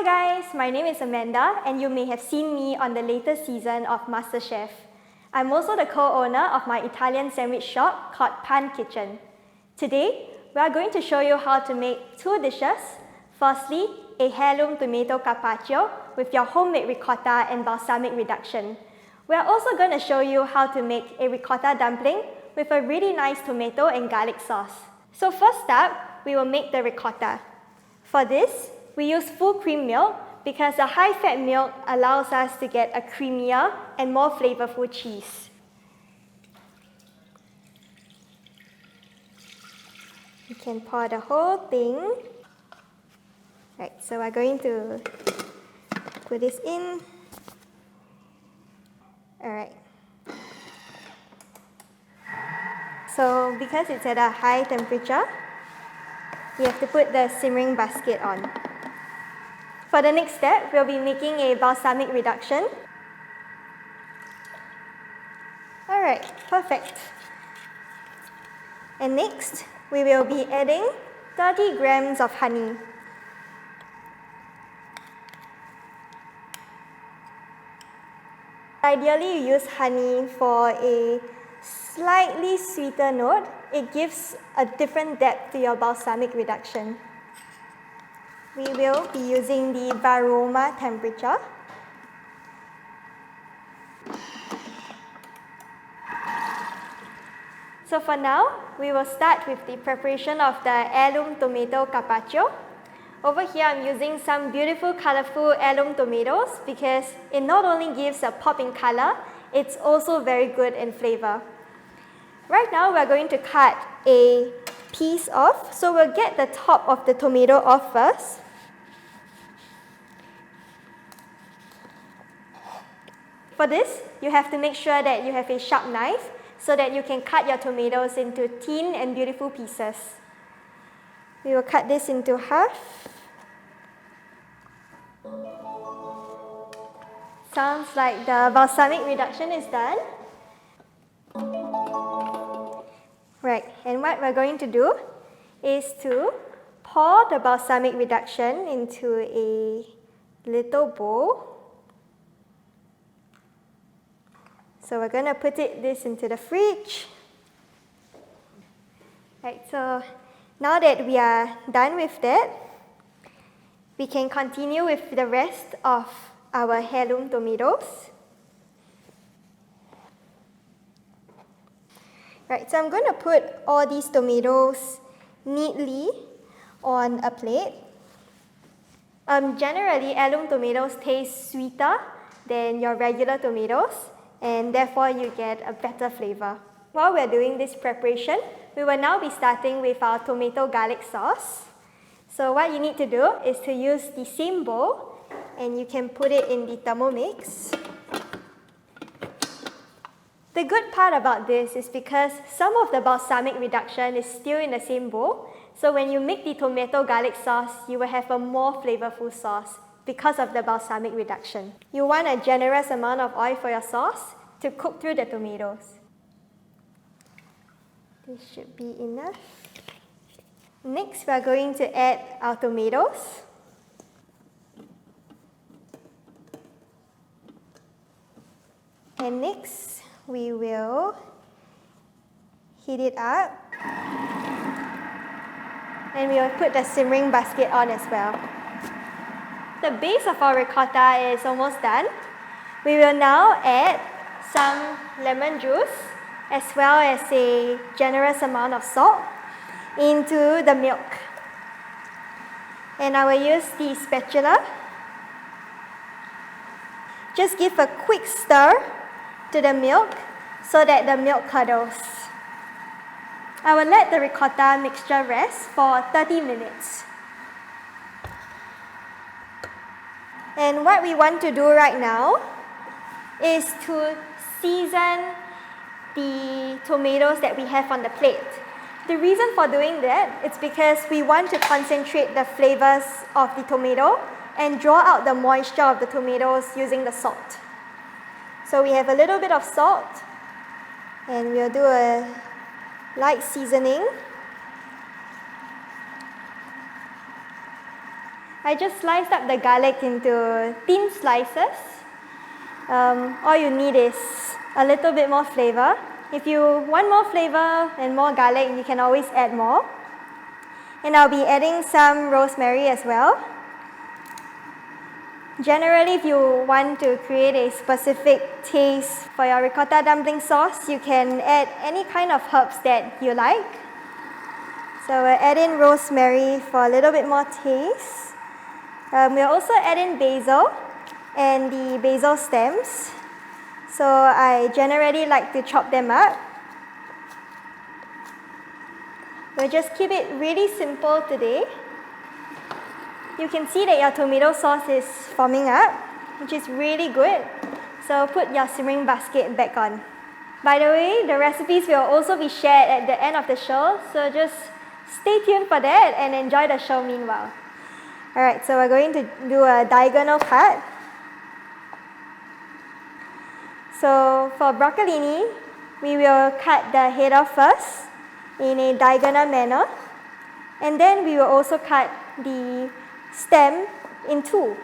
Hi guys, my name is Amanda and you may have seen me on the latest season of MasterChef. I'm also the co-owner of my Italian sandwich shop called Pan Kitchen. Today, we are going to show you how to make two dishes. Firstly, a heirloom tomato carpaccio with your homemade ricotta and balsamic reduction. We are also going to show you how to make a ricotta dumpling with a really nice tomato and garlic sauce. So first up, we will make the ricotta. For this, we use full cream milk because the high-fat milk allows us to get a creamier and more flavorful cheese. You can pour the whole thing. Right, so we're going to put this in. Alright. So because it's at a high temperature, you have to put the simmering basket on. For the next step, we'll be making a balsamic reduction. Alright, perfect. And next, we will be adding 30 grams of honey. Ideally, you use honey for a slightly sweeter note. It gives a different depth to your balsamic reduction. We will be using the Varoma temperature. So for now, we will start with the preparation of the heirloom tomato carpaccio. Over here, I'm using some beautiful, colorful heirloom tomatoes because it not only gives a pop in color, it's also very good in flavor. Right now, we're going to cut a piece off. So we'll get the top of the tomato off first. For this, you have to make sure that you have a sharp knife so that you can cut your tomatoes into thin and beautiful pieces. We will cut this into half. Sounds like the balsamic reduction is done. Right, and what we're going to do is to pour the balsamic reduction into a little bowl. So we're going to put this into the fridge. Right, so now that we are done with that, we can continue with the rest of our heirloom tomatoes. Right, so I'm going to put all these tomatoes neatly on a plate. Generally, heirloom tomatoes taste sweeter than your regular tomatoes, and therefore you get a better flavor. While we're doing this preparation, we will now be starting with our tomato garlic sauce. So what you need to do is to use the same bowl, and you can put it in the Thermomix. The good part about this is because some of the balsamic reduction is still in the same bowl, so when you make the tomato garlic sauce, you will have a more flavorful sauce because of the balsamic reduction. You want a generous amount of oil for your sauce to cook through the tomatoes. This should be enough. Next, we are going to add our tomatoes. And next, we will heat it up. And we will put the simmering basket on as well. The base of our ricotta is almost done. We will now add some lemon juice as well as a generous amount of salt into the milk. And I will use the spatula. Just give a quick stir to the milk so that the milk curdles. I will let the ricotta mixture rest for 30 minutes. And what we want to do right now is to season the tomatoes that we have on the plate. The reason for doing that is because we want to concentrate the flavors of the tomato and draw out the moisture of the tomatoes using the salt. So we have a little bit of salt, and we'll do a light seasoning. I just sliced up the garlic into thin slices. All you need is a little bit more flavor. If you want more flavor and more garlic, you can always add more. And I'll be adding some rosemary as well. Generally, if you want to create a specific taste for your ricotta dumpling sauce, you can add any kind of herbs that you like. So we'll add in rosemary for a little bit more taste. We'll also add in basil and the basil stems. So I generally like to chop them up. We'll just keep it really simple today. You can see that your tomato sauce is forming up, which is really good. So put your simmering basket back on. By the way, the recipes will also be shared at the end of the show, so just stay tuned for that and enjoy the show meanwhile. Alright, so we're going to do a diagonal cut. So for broccolini, we will cut the head off first in a diagonal manner, and then we will also cut the stem in two.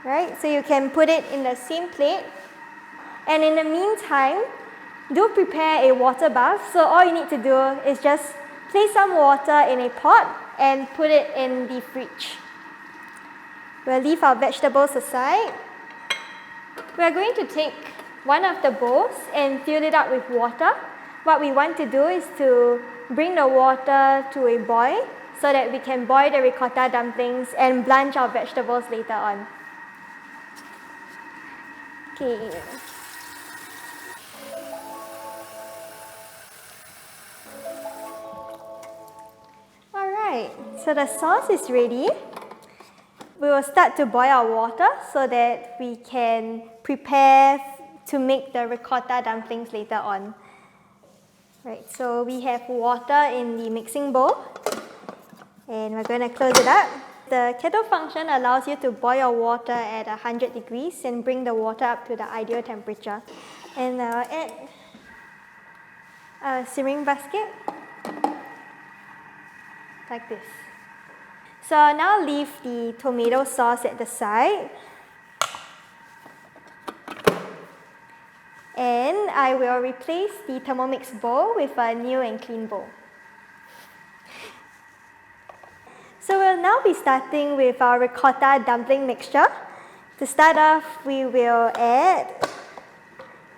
Right, so you can put it in the same plate, and in the meantime, do prepare a water bath. So all you need to do is just place some water in a pot and put it in the fridge. We'll leave our vegetables aside. We're going to take one of the bowls and fill it up with water. What we want to do is to bring the water to a boil so that we can boil the ricotta dumplings and blanch our vegetables later on. Okay. Alright, so the sauce is ready. We will start to boil our water so that we can prepare to make the ricotta dumplings later on. Right, so we have water in the mixing bowl, and we're going to close it up. The kettle function allows you to boil your water at 100 degrees and bring the water up to the ideal temperature. And I'll add a simmering basket, like this. So I'll now leave the tomato sauce at the side. And I will replace the Thermomix bowl with a new and clean bowl. So we'll now be starting with our ricotta dumpling mixture. To start off, we will add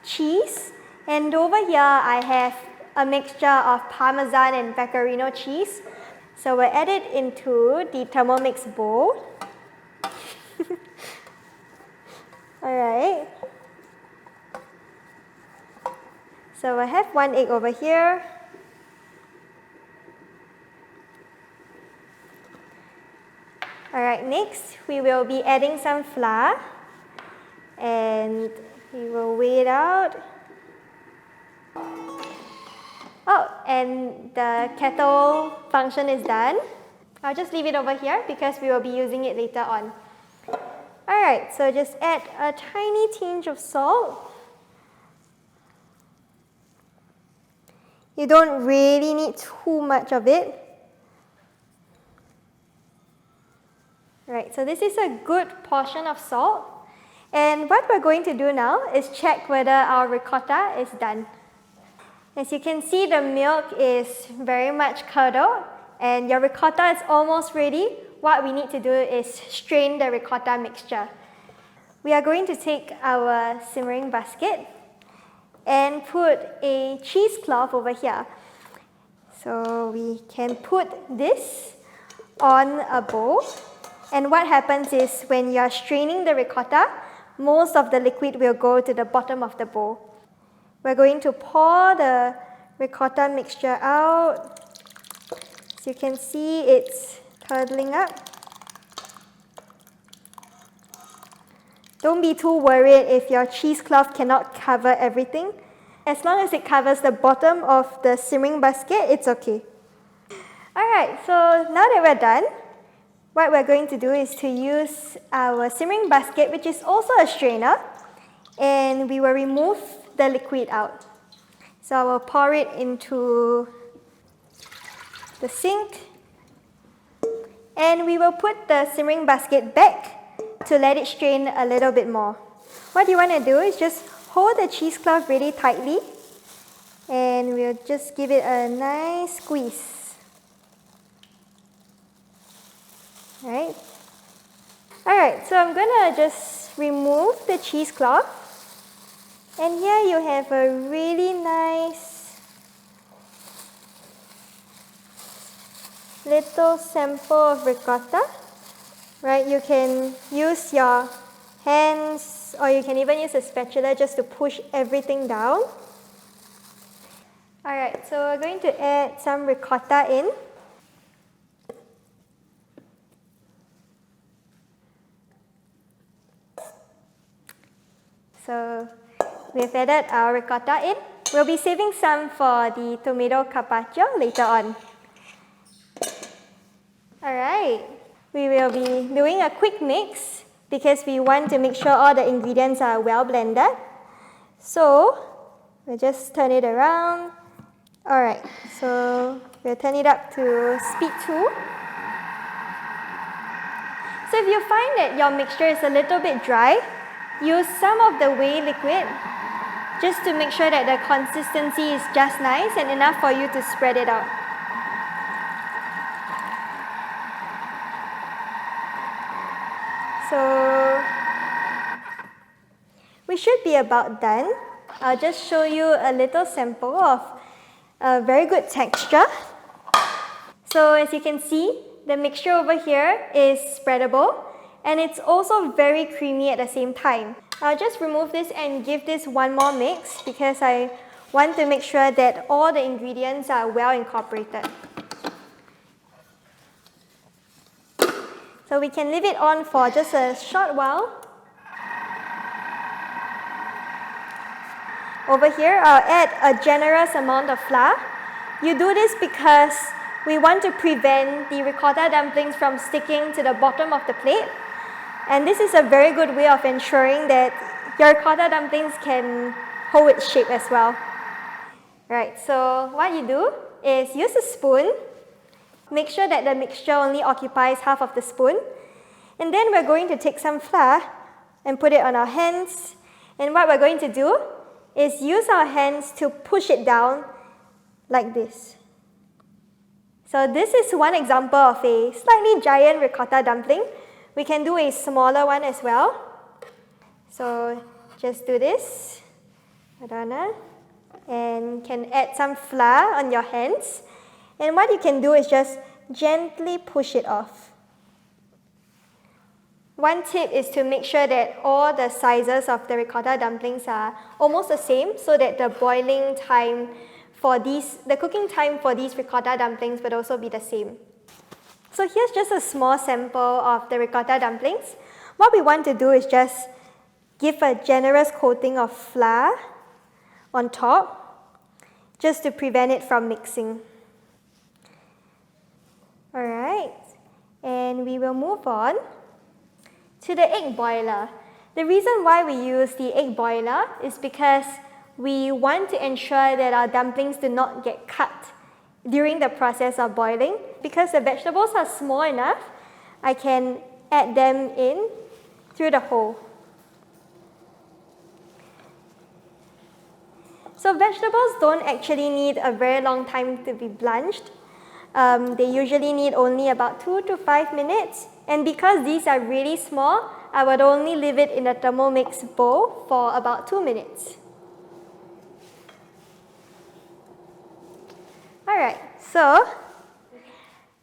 cheese. And over here, I have a mixture of Parmesan and Pecorino cheese. So we'll add it into the Thermomix bowl. Alright. So I have one egg over here. Alright, next we will be adding some flour, and we will weigh it out. Oh, and the kettle function is done. I'll just leave it over here because we will be using it later on. Alright, so just add a tiny tinge of salt. You don't really need too much of it. Right, so this is a good portion of salt. And what we're going to do now is check whether our ricotta is done. As you can see, the milk is very much curdled and your ricotta is almost ready. What we need to do is strain the ricotta mixture. We are going to take our simmering basket and put a cheesecloth over here. So we can put this on a bowl, and what happens is when you're straining the ricotta, most of the liquid will go to the bottom of the bowl. We're going to pour the ricotta mixture out. As you can see, it's curdling up. Don't be too worried if your cheesecloth cannot cover everything. As long as it covers the bottom of the simmering basket, it's okay. Alright, so now that we're done, what we're going to do is to use our simmering basket, which is also a strainer, and we will remove the liquid out. So I will pour it into the sink. And we will put the simmering basket back to let it strain a little bit more. What you want to do is just hold the cheesecloth really tightly and we'll just give it a nice squeeze. Alright, so I'm gonna just remove the cheesecloth, and here you have a really nice little sample of ricotta. Right, you can use your hands or you can even use a spatula just to push everything down. Alright, so we're going to add some ricotta in. So we've added our ricotta in. We'll be saving some for the tomato carpaccio later on. Alright, we will be doing a quick mix because we want to make sure all the ingredients are well blended. So we'll just turn it around. Alright, so we'll turn it up to speed 2. So if you find that your mixture is a little bit dry, use some of the whey liquid just to make sure that the consistency is just nice and enough for you to spread it out. So we should be about done. I'll just show you a little sample of a very good texture. So as you can see, the mixture over here is spreadable and it's also very creamy at the same time. I'll just remove this and give this one more mix because I want to make sure that all the ingredients are well incorporated. So we can leave it on for just a short while. Over here, I'll add a generous amount of flour. You do this because we want to prevent the ricotta dumplings from sticking to the bottom of the plate. And this is a very good way of ensuring that your ricotta dumplings can hold its shape as well. Right, so what you do is use a spoon. Make sure that the mixture only occupies half of the spoon. And then we're going to take some flour and put it on our hands. And what we're going to do is use our hands to push it down like this. So this is one example of a slightly giant ricotta dumpling. We can do a smaller one as well. So just do this, and can add some flour on your hands. And what you can do is just gently push it off. One tip is to make sure that all the sizes of the ricotta dumplings are almost the same so that the boiling time for the cooking time for these ricotta dumplings would also be the same. So here's just a small sample of the ricotta dumplings. What we want to do is just give a generous coating of flour on top just to prevent it from mixing. Alright, and we will move on to the egg boiler. The reason why we use the egg boiler is because we want to ensure that our dumplings do not get cut during the process of boiling. Because the vegetables are small enough, I can add them in through the hole. So vegetables don't actually need a very long time to be blanched. They usually need only about 2 to 5 minutes. And because these are really small, I would only leave it in a Thermomix bowl for about 2 minutes. Alright, so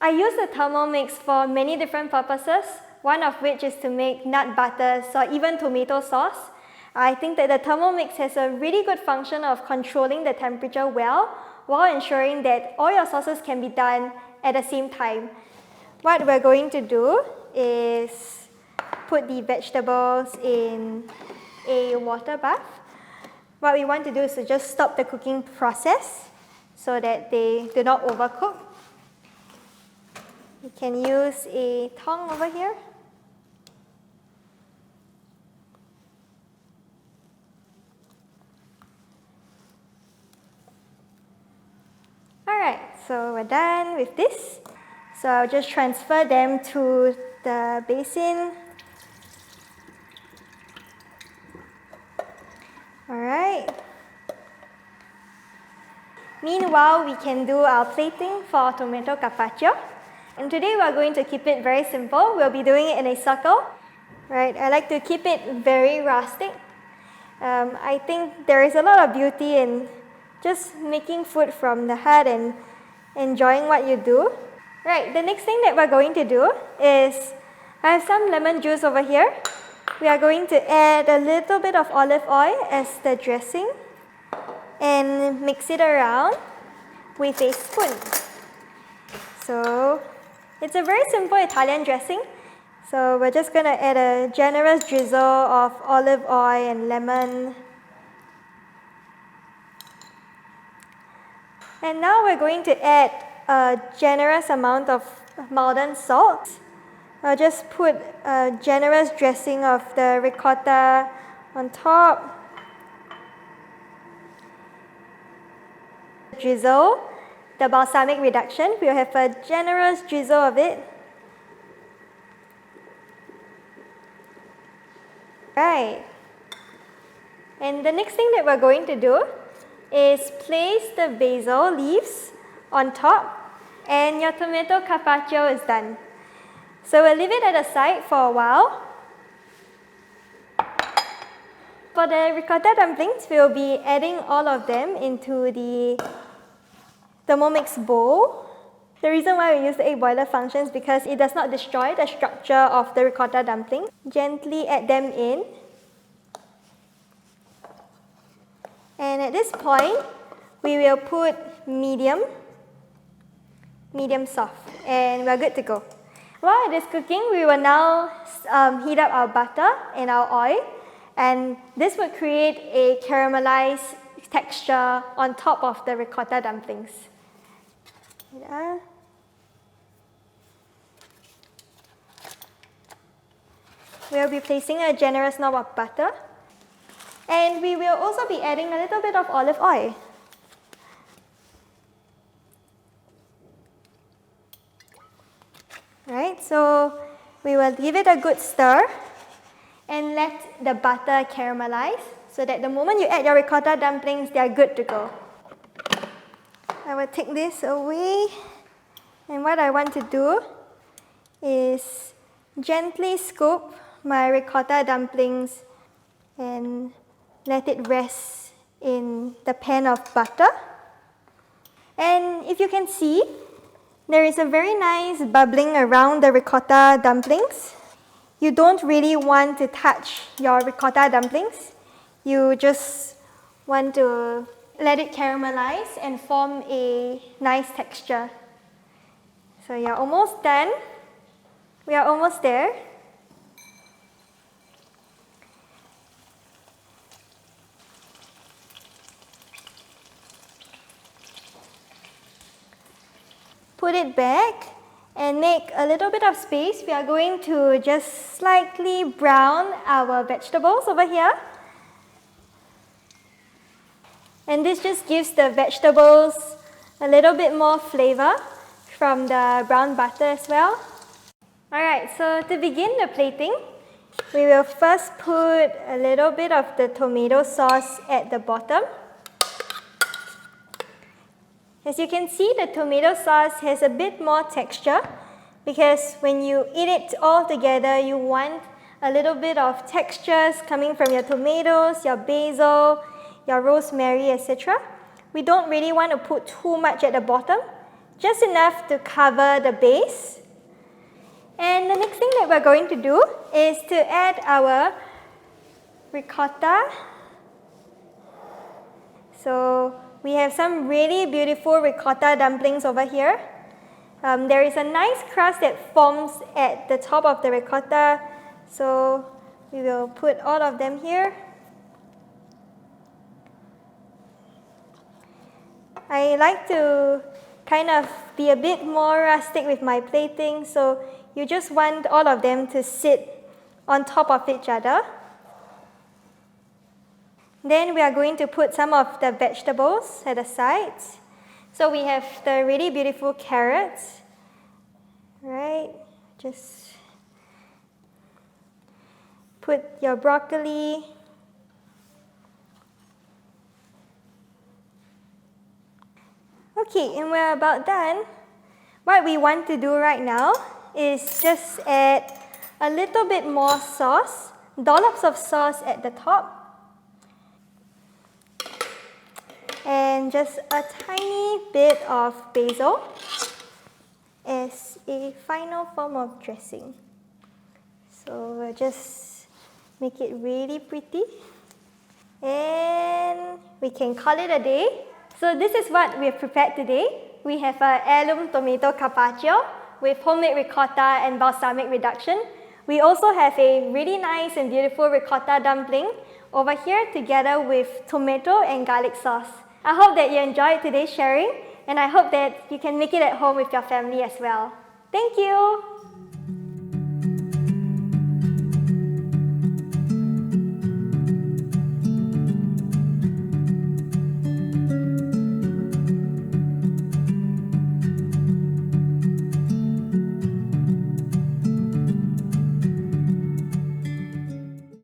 I use the Thermomix for many different purposes, one of which is to make nut butters or even tomato sauce. I think that the Thermomix has a really good function of controlling the temperature well while ensuring that all your sauces can be done at the same time. What we're going to do is put the vegetables in a water bath. What we want to do is to just stop the cooking process so that they do not overcook. You can use a tongue over here. Alright, so we're we're done with this. So I'll just transfer them to the basin. Alright. Meanwhile, we can do our plating for tomato carpaccio. And today we're going to keep it very simple. We'll be doing it in a circle. Right, I like to keep it very rustic. I think there is a lot of beauty in just making food from the heart and enjoying what you do. Right, the next thing that we're going to do is, I have some lemon juice over here. We are going to add a little bit of olive oil as the dressing and mix it around with a spoon. So it's a very simple Italian dressing. So we're just going to add a generous drizzle of olive oil and lemon. And now we're going to add a generous amount of Maldon salt. I'll just put a generous dressing of the ricotta on top. Drizzle the Balsamic Reduction. We'll have a generous drizzle of it. Right. And the next thing that we're going to do is place the basil leaves on top, and your tomato carpaccio is done. So we'll leave it at the side for a while. For the ricotta dumplings, we'll be adding all of them into the Thermomix bowl. The reason why we use the egg boiler function is because it does not destroy the structure of the ricotta dumpling. Gently add them in. And at this point, we will put medium soft, and we're good to go. While it is cooking, we will now heat up our butter and our oil, and this will create a caramelized texture on top of the ricotta dumplings. We'll be placing a generous knob of butter, and we will also be adding a little bit of olive oil. Right, so we will give it a good stir and let the butter caramelize so that the moment you add your ricotta dumplings, they are good to go. I will take this away, and what I want to do is gently scoop my ricotta dumplings and let it rest in the pan of butter. And if you can see, there is a very nice bubbling around the ricotta dumplings. You don't really want to touch your ricotta dumplings. You just want to let it caramelize and form a nice texture. So you're almost done. We are almost there. Put it back and make a little bit of space. We are going to just slightly brown our vegetables over here. And this just gives the vegetables a little bit more flavor from the brown butter as well. Alright, so to begin the plating, we will first put a little bit of the tomato sauce at the bottom. As you can see, the tomato sauce has a bit more texture because when you eat it all together, you want a little bit of textures coming from your tomatoes, your basil, your rosemary, etc. We don't really want to put too much at the bottom, just enough to cover the base. And the next thing that we're going to do is to add our ricotta. So we have some really beautiful ricotta dumplings over here. There is a nice crust that forms at the top of the ricotta, so we will put all of them here. I like to kind of be a bit more rustic with my plating, so you just want all of them to sit on top of each other. Then we are going to put some of the vegetables at the sides. So we have the really beautiful carrots, right? Just put your broccoli. Okay, and we're about done. What we want to do right now is just add a little bit more sauce, dollops of sauce at the top, and just a tiny bit of basil as a final form of dressing. So we'll just make it really pretty, and we can call it a day. So this is what we have prepared today. We have an heirloom tomato carpaccio with homemade ricotta and balsamic reduction. We also have a really nice and beautiful ricotta dumpling over here together with tomato and garlic sauce. I hope that you enjoyed today's sharing, and I hope that you can make it at home with your family as well. Thank you!